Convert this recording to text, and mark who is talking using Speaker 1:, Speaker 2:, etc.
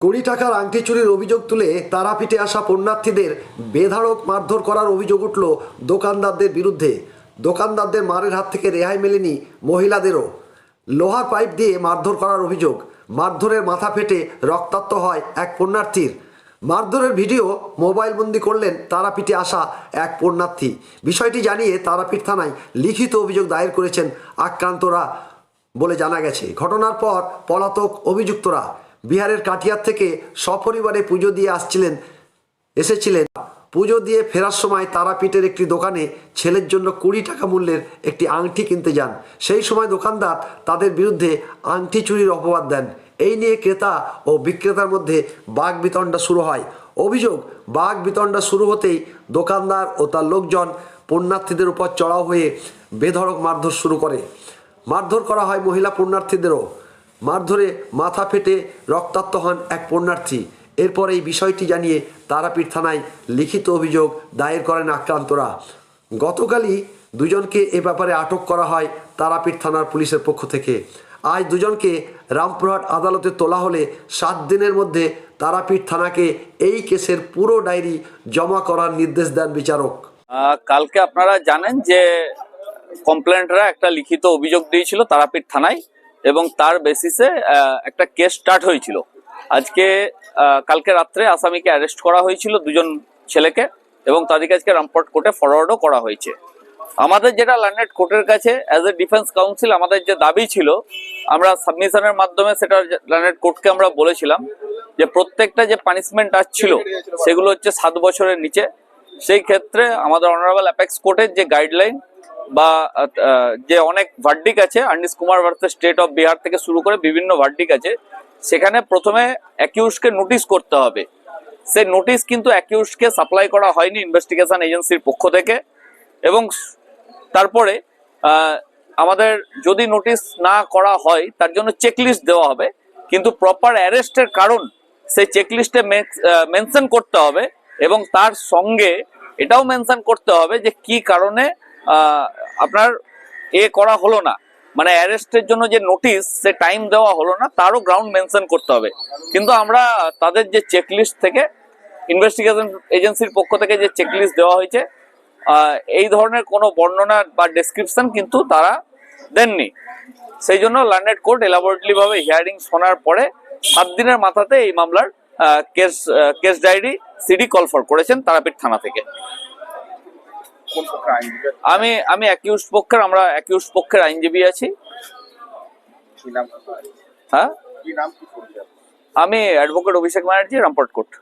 Speaker 1: কোটি টাকার আংটি চুরির অভিযোগ তুলে তারাপীঠে আসা পুণ্যার্থীদের বেধড়ক মারধর করার অভিযোগ উঠল দোকানদারদের বিরুদ্ধে। দোকানদারদের মারের হাত থেকে রেহাই মেলেনি মহিলাদেরও। লোহার পাইপ দিয়ে মারধর করার অভিযোগ। মারধরের মাথা ফেটে রক্তাক্ত হয় এক পুণ্যার্থীর। মারধরের ভিডিও মোবাইলবন্দি করলেন তারাপীঠে আসা এক পুণ্যার্থী। বিষয়টি জানিয়ে তারাপীঠ থানায় লিখিত অভিযোগ দায়ের করেছেন আক্রান্তরা বলে জানা গেছে। ঘটনার পর পলাতক অভিযুক্তরা বিহারের কাটিয়ার থেকে সপরিবারে পুজো দিয়ে এসেছিলেন। পুজো দিয়ে ফেরার সময় তারাপীঠের একটি দোকানে ছেলের জন্য 20 টাকা মূল্যের একটি আংটি কিনতে যান। সেই সময় দোকানদার তাদের বিরুদ্ধে আংটি চুরির অপবাদ দেন। এই নিয়ে ক্রেতা ও বিক্রেতার মধ্যে বাকবিতণ্ডা শুরু হয়। অভিযোগ, বাকবিতণ্ডা শুরু হতেই দোকানদার ও তার লোকজন পুণ্যার্থীদের উপর চড়াও হয়ে বেধড়ক মারধর শুরু করে। মারধর করা হয় মহিলা পুণ্যার্থীদেরও। মারধরে মাথা ফেটে রক্তাক্ত হন এক পুণ্যার্থী। এরপর এই বিষয়টি জানিয়ে তারাপীঠ থানায় লিখিত অভিযোগ দায়ের করেন আক্রান্তরা। গতকালই দুজনকে এ ব্যাপারে আটক করা হয় তারাপীঠ থানার পুলিশের পক্ষ থেকে। আজ দুজনকে রামপুরহাট আদালতে তোলা হলে 7 দিনের মধ্যে তারাপীঠ থানাকে এই কেসের পুরো ডায়েরি জমা করার নির্দেশ দেন বিচারক।
Speaker 2: কালকে আপনারা জানেন যে কমপ্লেন্টরা একটা লিখিত অভিযোগ দিয়েছিল তারাপীঠ থানায় এবং তার বেসিসে একটা কেস স্টার্ট হয়েছিল। কালকে রাত্রে আসামিকে অ্যারেস্ট করা হয়েছিল, দুজন ছেলেকে, এবং তাদেরকে আজকে রামপুরহাট কোর্টে ফরওয়ার্ডও করা হয়েছে। আমাদের যেটা লার্নেড কোর্টের কাছে অ্যাজ এ ডিফেন্স কাউন্সিল আমাদের যে দাবি ছিল, আমরা সাবমিশনের মাধ্যমে সেটা লার্নেড কোর্টকে আমরা বলেছিলাম যে প্রত্যেকটা যে পানিশমেন্ট আসছিল সেগুলো হচ্ছে 7 বছরের নিচে। সেই ক্ষেত্রে আমাদের অনারেবল অ্যাপেক্স কোর্টের যে গাইডলাইন বা যে অনেক ভার্ডিক আছে, Anis Kumar versus state of Bihar থেকে শুরু করে বিভিন্ন ভার্ডিক আছে, সেখানে প্রথমে অ্যাকিউজকে নোটিশ করতে হবে। সেই নোটিশ কিন্তু অ্যাকিউজকে সাপ্লাই করা হয়নি ইনভেস্টিগেশন এজেন্সির পক্ষ থেকে। এবং তারপরে আমাদের যদি নোটিশ না করা হয় তার জন্য চেকলিস্ট দেওয়া হবে, কিন্তু প্রপার অ্যারেস্টের কারণ সেই চেকলিস্টে মেনশন করতে হবে এবং তার সঙ্গে এটাও মেনশন করতে হবে যে কি কারণে আপনার করা হলো না, মানে অ্যারেস্টের জন্য যে নোটিশ সে টাইম দেওয়া হলো না তারও গ্রাউন্ড মেনশন করতে হবে। কিন্তু আমরা তাদের যে চেকলিস্ট থেকে ইনভেস্টিগেশন এজেন্সির পক্ষ থেকে যে চেকলিস্ট দেওয়া হয়েছে এই ধরনের কোনো বর্ণনা বা ডেসক্রিপশন কিন্তু তারা দেননি। সেই জন্য লার্নেড কোর্ট এলাবোরেটলি ভাবে হিয়ারিং শোনার পরে 7 দিনের মাথাতে এই মামলার case diary CD call for করেছেন তারাপীঠ থানা থেকে। আমি অ্যাকিউজড পক্ষের, আমরা অ্যাকিউজড পক্ষের আইনজীবী আছি। হ্যাঁ, আমি অ্যাডভোকেট অভিষেক ব্যানার্জি, রামপুরহাট কোর্ট।